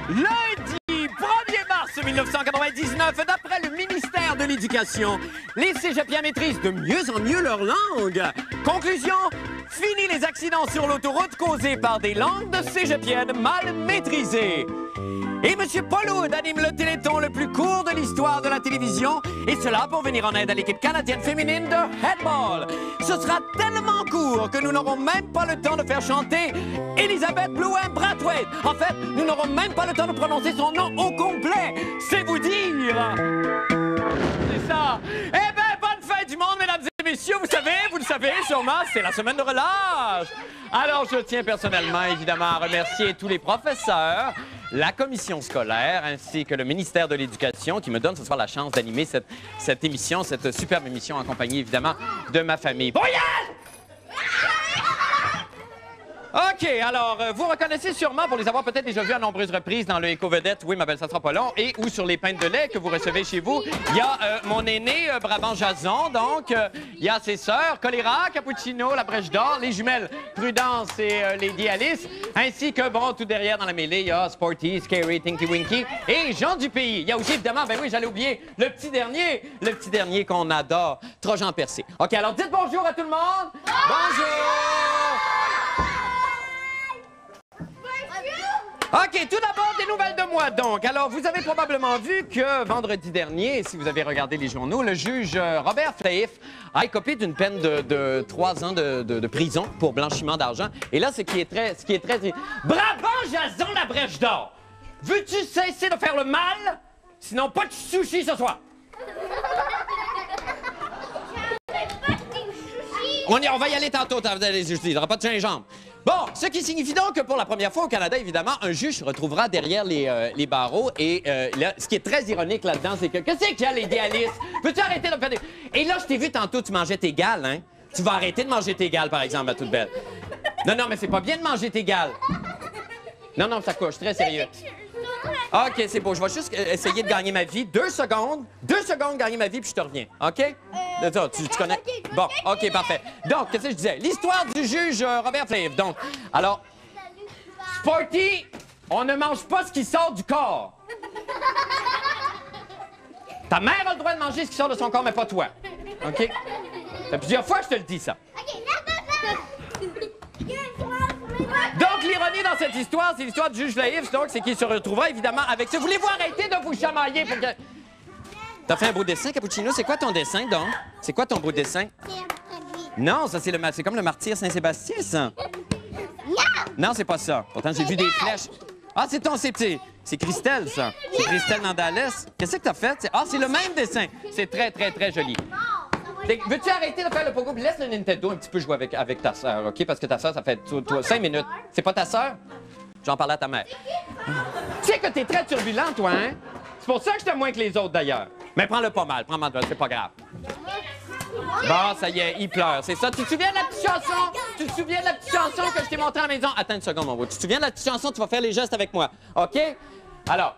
Lundi 1er mars 1999, d'après le ministère de l'Éducation, les cégepiens maîtrisent de mieux en mieux leur langue. Conclusion, fini les accidents sur l'autoroute causés par des langues de cégepiennes mal maîtrisées. Et M. Paul Oud anime le téléthon le plus court de l'histoire de la télévision, et cela pour venir en aide à l'équipe canadienne féminine de headball. Ce sera tellement court que nous n'aurons même pas le temps de faire chanter Elizabeth Blouin-Brathwaite. En fait, nous n'aurons même pas le temps de prononcer son nom au complet. C'est vous dire. C'est ça. Eh bien, bonne fête du monde, mesdames et messieurs. Vous le savez sûrement, c'est la semaine de relâche. Alors, je tiens personnellement, évidemment, à remercier tous les professeurs, la commission scolaire ainsi que le ministère de l'Éducation qui me donne ce soir la chance d'animer cette émission, cette superbe émission en compagnie, évidemment, de ma famille. Boyal! OK, alors, vous reconnaissez sûrement, pour les avoir peut-être déjà vus à nombreuses reprises dans le Éco-Vedette, oui, ma belle, ça sera pas long, et ou sur les pintes de lait que vous recevez chez vous. Il y a mon aîné, Brabant Jason, donc, il y a ses sœurs, Choléra, Cappuccino, la Brèche d'Or, les jumelles Prudence et Lady Alice, ainsi que, bon, tout derrière dans la mêlée, il y a Sporty, Scary, Tinky Winky, et Jean du Pays. Il y a aussi, évidemment, ben oui, j'allais oublier, le petit dernier qu'on adore, Trojan Percé. OK, alors, dites bonjour à tout le monde! Bonjour! OK, tout d'abord, des nouvelles de moi, donc. Alors, vous avez probablement vu que vendredi dernier, si vous avez regardé les journaux, le juge Robert Flaif a écopé d'une peine de 3 ans de prison pour blanchiment d'argent. Et là, ce qui est très... Brabant Jason, la Brèche d'Or! Veux-tu cesser de faire le mal? Sinon, pas de sushi ce soir! On va y aller tantôt, il n'y aura pas de gingembre. Bon, ce qui signifie donc que pour la première fois au Canada, évidemment, un juge se retrouvera derrière les barreaux. Et là, ce qui est très ironique là-dedans, c'est que... Qu'est-ce qu'il y a, Lady Alice? Peux-tu arrêter de faire des... Et là, je t'ai vu tantôt, tu mangeais tes gales, hein? Tu vas arrêter de manger tes gales, par exemple, ma toute belle. Non, mais c'est pas bien de manger tes gales. Non, ça couche, très sérieux. OK, c'est beau. Je vais juste essayer de gagner ma vie. 2 secondes. 2 secondes, gagner ma vie, puis je te reviens. OK? Tu connais? Bon, OK, parfait. Donc, qu'est-ce que je disais? L'histoire du juge Robert Flaif. Donc, alors, Sporty, on ne mange pas ce qui sort du corps. Ta mère a le droit de manger ce qui sort de son corps, mais pas toi. OK? Ça fait plusieurs fois que je te le dis, ça. Donc, l'ironie dans cette histoire, c'est l'histoire du juge Flaif, donc, c'est qu'il se retrouvera évidemment avec ça. Voulez-vous arrêter de vous chamailler pour que... T'as fait un beau dessin, Cappuccino? C'est quoi ton dessin, donc? C'est quoi ton beau dessin? Non, ça, c'est comme le martyr Saint-Sébastien, ça. Non, c'est pas ça. Pourtant, j'ai vu des flèches. Ah, c'est Christelle, ça. C'est Christelle Nandales. Qu'est-ce que t'as fait? Ah, c'est le même dessin. C'est très, très, très joli. Veux-tu arrêter de faire le pogo? Puis laisse le Nintendo un petit peu jouer avec ta sœur, OK? Parce que ta sœur, ça fait 5 minutes. C'est pas ta sœur? J'en parlais à ta mère. Tu sais que t'es très turbulent, toi, hein? C'est pour ça que je t'aime moins que les autres, d'ailleurs. Mais prends-le pas mal, c'est pas grave. Bon, ça y est, il pleure, c'est ça. Tu te souviens de la petite chanson? Tu te souviens de la petite chanson que je t'ai montrée à la maison? Attends une seconde, mon beau. Tu te souviens de la petite chanson? Tu vas faire les gestes avec moi, OK? Alors...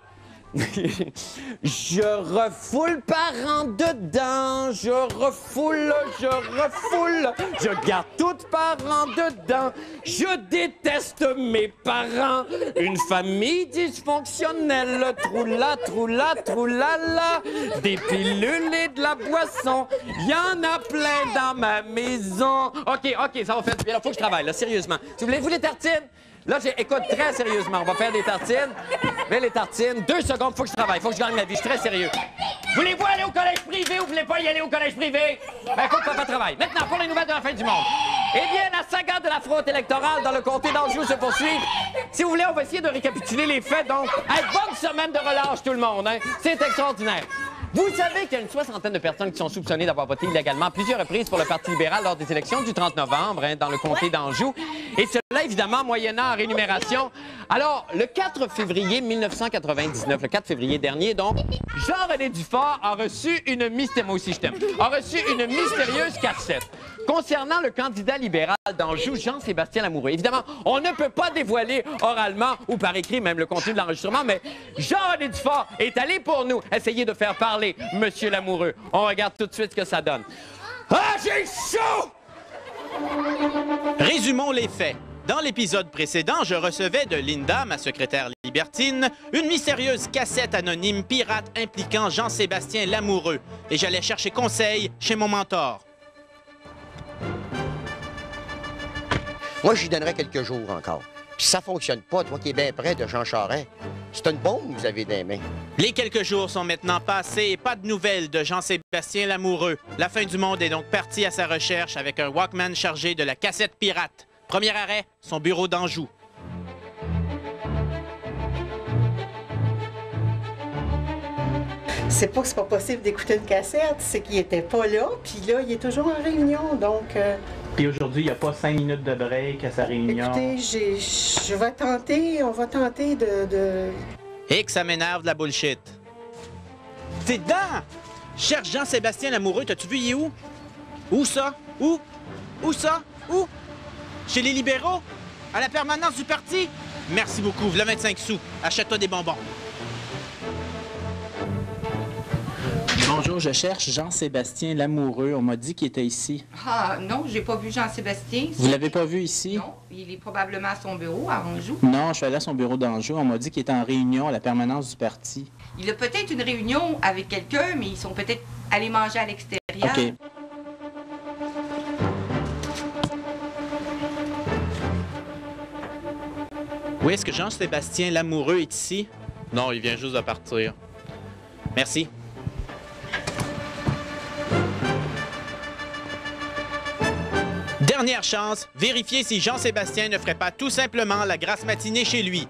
Je refoule par en dedans, je refoule, je garde toutes par en dedans, je déteste mes parents, une famille dysfonctionnelle, troula, des pilules et de la boisson, il y en a plein dans ma maison. OK, ça va faire du bien, il faut que je travaille, là, sérieusement. Si vous voulez des tartines? Là, écoute, très sérieusement, on va faire des tartines. Mais les tartines, 2 secondes, faut que je travaille, faut que je gagne ma vie, je suis très sérieux. Voulez-vous aller au collège privé ou vous voulez pas y aller au collège privé? Ben, faut que papa travaille. Maintenant, pour les nouvelles de la fin du monde. Eh bien, la saga de la fraude électorale dans le comté d'Anjou se poursuit. Si vous voulez, on va essayer de récapituler les faits, donc. Hey, bonne semaine de relâche, tout le monde, hein? C'est extraordinaire. Vous savez qu'il y a une 60aine de personnes qui sont soupçonnées d'avoir voté illégalement à plusieurs reprises pour le Parti libéral lors des élections du 30 novembre dans le comté d'Anjou. Et cela, évidemment, moyennant rémunération. Alors, le 4 février 1999, le 4 février dernier, donc, Jean-René Dufort a reçu une mystérieuse cassette concernant le candidat libéral d'Anjou, Jean-Sébastien Lamoureux. Évidemment, on ne peut pas dévoiler oralement ou par écrit même le contenu de l'enregistrement, mais Jean-René Dufort est allé pour nous essayer de faire parler Monsieur Lamoureux. On regarde tout de suite ce que ça donne. Ah, j'ai chaud! Résumons les faits. Dans l'épisode précédent, je recevais de Linda, ma secrétaire libertine, une mystérieuse cassette anonyme pirate impliquant Jean-Sébastien Lamoureux. Et j'allais chercher conseil chez mon mentor. Moi, j'y donnerais quelques jours encore. Puis si ça fonctionne pas, toi qui es bien près de Jean Charest, c'est une bombe que vous avez dans les mains. Les quelques jours sont maintenant passés et pas de nouvelles de Jean-Sébastien Lamoureux. La fin du monde est donc partie à sa recherche avec un Walkman chargé de la cassette pirate. Premier arrêt, son bureau d'Anjou. C'est pas que c'est pas possible d'écouter une cassette, c'est qu'il était pas là, puis là, il est toujours en réunion, donc... Puis aujourd'hui, il n'y a pas 5 minutes de break à sa réunion. Écoutez, on va tenter de... Et que ça m'énerve de la bullshit. T'es dedans! Cherche Jean-Sébastien Lamoureux, t'as-tu vu, il est où? Où ça? Où? Où ça? Où? Chez les libéraux? À la permanence du parti? Merci beaucoup, v'là 25 sous. Achète-toi des bonbons. Bonjour, je cherche Jean-Sébastien Lamoureux. On m'a dit qu'il était ici. Ah non, j'ai pas vu Jean-Sébastien. Vous l'avez pas vu ici? Non, il est probablement à son bureau à Anjou. Non, je suis allé à son bureau d'Anjou. On m'a dit qu'il était en réunion à la permanence du parti. Il a peut-être une réunion avec quelqu'un, mais ils sont peut-être allés manger à l'extérieur. OK. Où est-ce que Jean-Sébastien Lamoureux est ici? Non, il vient juste de partir. Merci. Dernière chance, vérifiez si Jean-Sébastien ne ferait pas tout simplement la grasse matinée chez lui.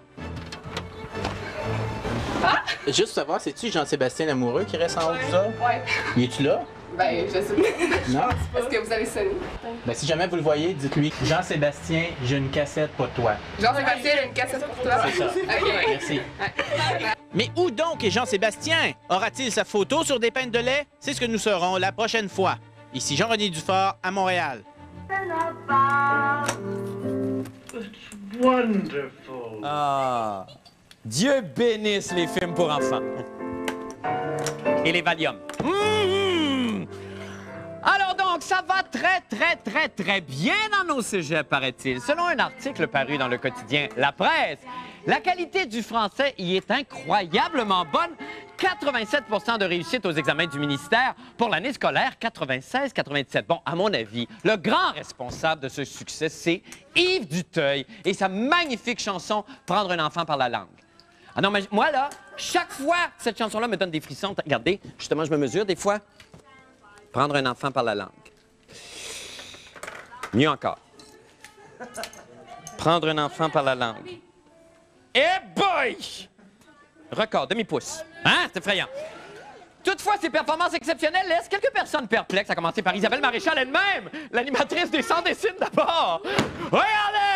Juste savoir, c'est-tu Jean-Sébastien Lamoureux qui reste en haut de ça? Ouais. Il est-tu là? Ben, je sais pas. Non? Est-ce que vous avez sonné? Ben, si jamais vous le voyez, dites-lui Jean-Sébastien, j'ai une cassette pour toi. Jean-Sébastien, j'ai une cassette pour toi. C'est ça. OK. Merci. Mais où donc est Jean-Sébastien? Aura-t-il sa photo sur des pintes de lait? C'est ce que nous saurons la prochaine fois. Ici Jean-René Dufort à Montréal. Wonderful. Ah, Dieu bénisse les films pour enfants. Et les Valium. Alors donc, ça va très bien dans nos cégeps, paraît-il. Selon un article paru dans le quotidien La Presse, la qualité du français y est incroyablement bonne. 87 % de réussite aux examens du ministère pour l'année scolaire 96-97. Bon, à mon avis, le grand responsable de ce succès, c'est Yves Duteuil et sa magnifique chanson « Prendre un enfant par la langue ». Ah non, mais moi, là, chaque fois, cette chanson-là me donne des frissons. Regardez, justement, je me mesure des fois. Prendre un enfant par la langue. Mieux encore. Prendre un enfant par la langue. Eh boy! Record, demi-pouce. Hein? C'est effrayant. Toutefois, ces performances exceptionnelles laissent quelques personnes perplexes, à commencer par Isabelle Maréchal elle-même, l'animatrice des 100 dessines d'abord. Regardez!